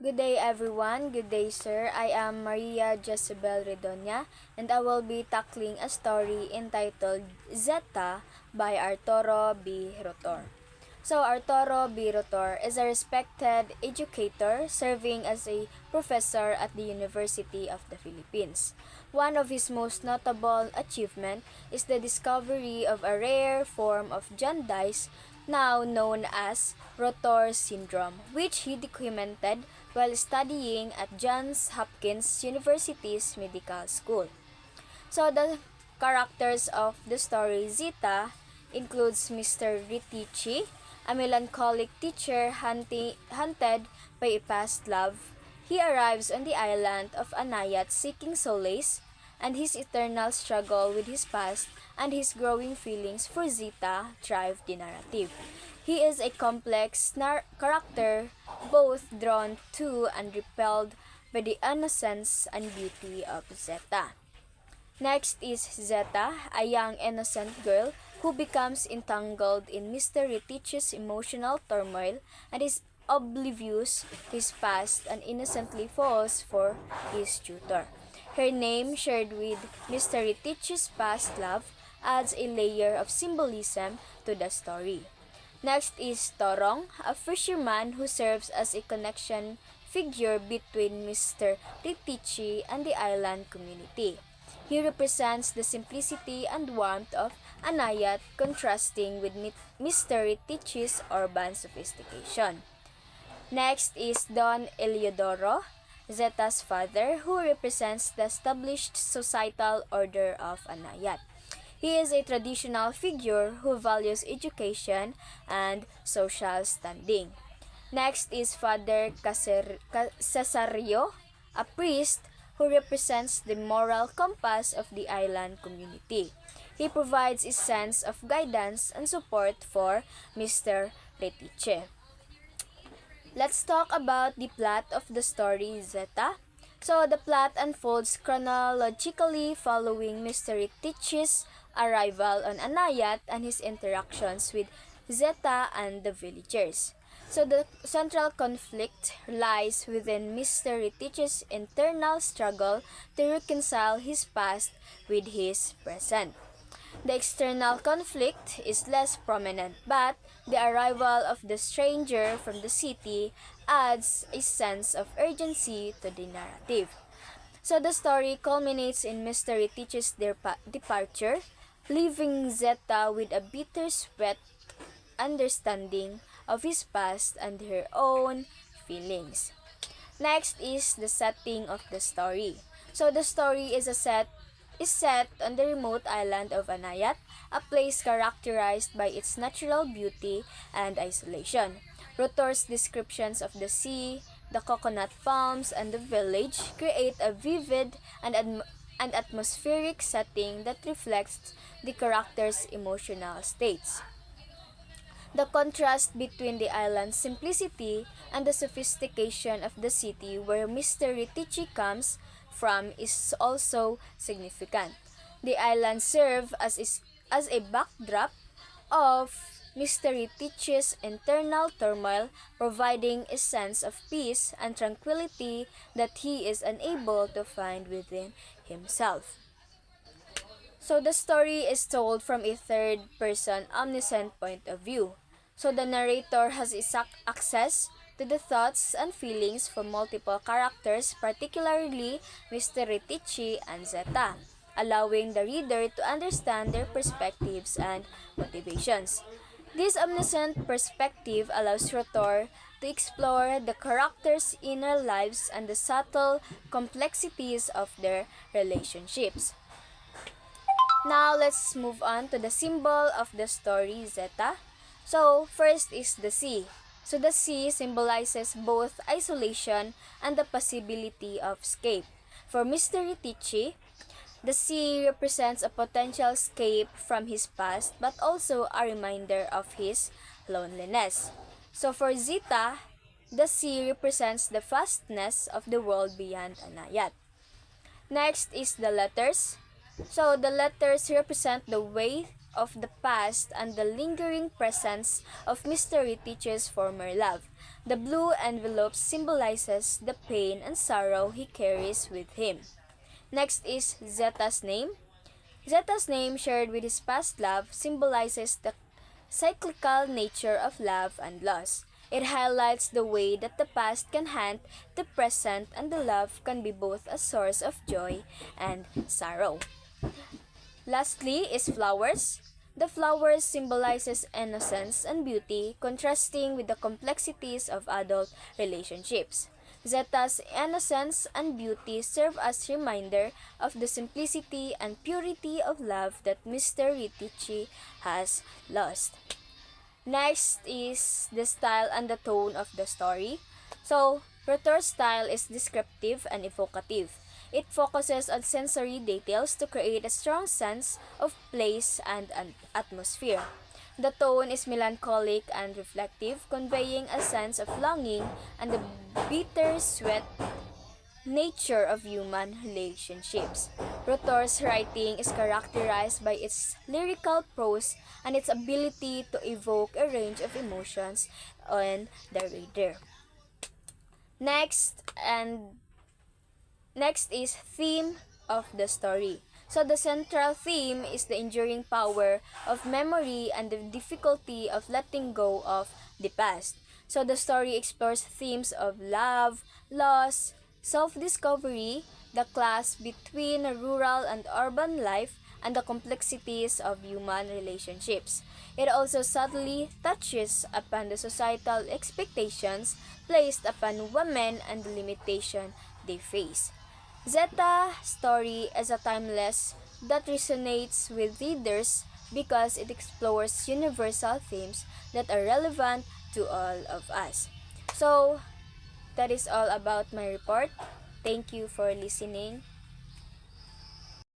Good day everyone, good day sir. I am Maria Jessebel REDOña and I will be tackling a story entitled ZITA by Arturo B. Rotor. So Arturo B. Rotor is a respected educator serving as a professor at the University of the Philippines. One of his most notable achievements is the discovery of a rare form of jaundice now known as Rotor syndrome, which he documented while studying at Johns Hopkins University's Medical School. So the characters of the story Zita includes Mr. Ritici, a melancholic teacher hunted by a past love. He arrives on the island of Anayat seeking solace, and his eternal struggle with his past and his growing feelings for Zita drive the narrative. He is a complex character, both drawn to and repelled by the innocence and beauty of Zeta. Next is Zeta, a young innocent girl who becomes entangled in Mr. Retici's emotional turmoil and is oblivious to his past and innocently falls for his tutor. Her name, shared with Mr. Retici's past love, adds a layer of symbolism to the story. Next is Torong, a fisherman who serves as a connection figure between Mr. Ritici and the island community. He represents the simplicity and warmth of Anayat, contrasting with Mr. Retici's urban sophistication. Next is Don Eliodoro, Zeta's father, who represents the established societal order of Anayat. He is a traditional figure who values education and social standing. Next is Father Cesario, a priest who represents the moral compass of the island community. He provides a sense of guidance and support for Mr. Retice. Let's talk about the plot of the story Zeta. So the plot unfolds chronologically following Mr. Retici's arrival on Anayat and his interactions with Zeta and the villagers. So the central conflict lies within Mr. Retici's internal struggle to reconcile his past with his present. The external conflict is less prominent, but the arrival of the stranger from the city adds a sense of urgency to the narrative. So the story culminates in Mr. Retici's departure, leaving Zeta with a bittersweet understanding of his past and her own feelings. Next is the setting of the story. So the story is set on the remote island of Anayat, a place characterized by its natural beauty and isolation. Rotor's descriptions of the sea, the coconut palms, and the village create a vivid and atmospheric setting that reflects the character's emotional states. The contrast between the island's simplicity and the sophistication of the city where Mr. Ritici comes from is also significant. The island serves as a backdrop of Mr. Retici's internal turmoil, providing a sense of peace and tranquility that he is unable to find within himself. So the story is told from a third-person omniscient point of view. So the narrator has access to the thoughts and feelings from multiple characters, particularly Mr. Ritici and Zeta, allowing the reader to understand their perspectives and motivations. This omniscient perspective allows Rotor to explore the characters' inner lives and the subtle complexities of their relationships. Now, let's move on to the symbol of the story, Zeta. So, first is the sea. So, the sea symbolizes both isolation and the possibility of escape. For Mr. Ritici, the sea represents a potential escape from his past but also a reminder of his loneliness. So, for Zita, the sea represents the vastness of the world beyond Anayat. Next is the letters. So the letters represent the weight of the past and the lingering presence of Mr. Retici's former love. The blue envelope symbolizes the pain and sorrow he carries with him. Next is Zeta's name. Zeta's name, shared with his past love, symbolizes the cyclical nature of love and loss. It highlights the way that the past can haunt the present and the love can be both a source of joy and sorrow. Lastly is flowers. The flowers symbolizes innocence and beauty, contrasting with the complexities of adult relationships. Zeta's innocence and beauty serve as reminder of the simplicity and purity of love that Mr. Ritici has lost. Next is the style and the tone of the story. So, Rotor's style is descriptive and evocative. It focuses on sensory details to create a strong sense of place and an atmosphere. The tone is melancholic and reflective, conveying a sense of longing and the bittersweet nature of human relationships. Rotor's writing is characterized by its lyrical prose and its ability to evoke a range of emotions on the reader. Next is theme of the story. So the central theme is the enduring power of memory and the difficulty of letting go of the past. So the story explores themes of love, loss, self-discovery, the clash between rural and urban life, and the complexities of human relationships. It also subtly touches upon the societal expectations placed upon women and the limitation they face. Zeta story is a timeless that resonates with readers because it explores universal themes that are relevant to all of us. So, that is all about my report. Thank you for listening.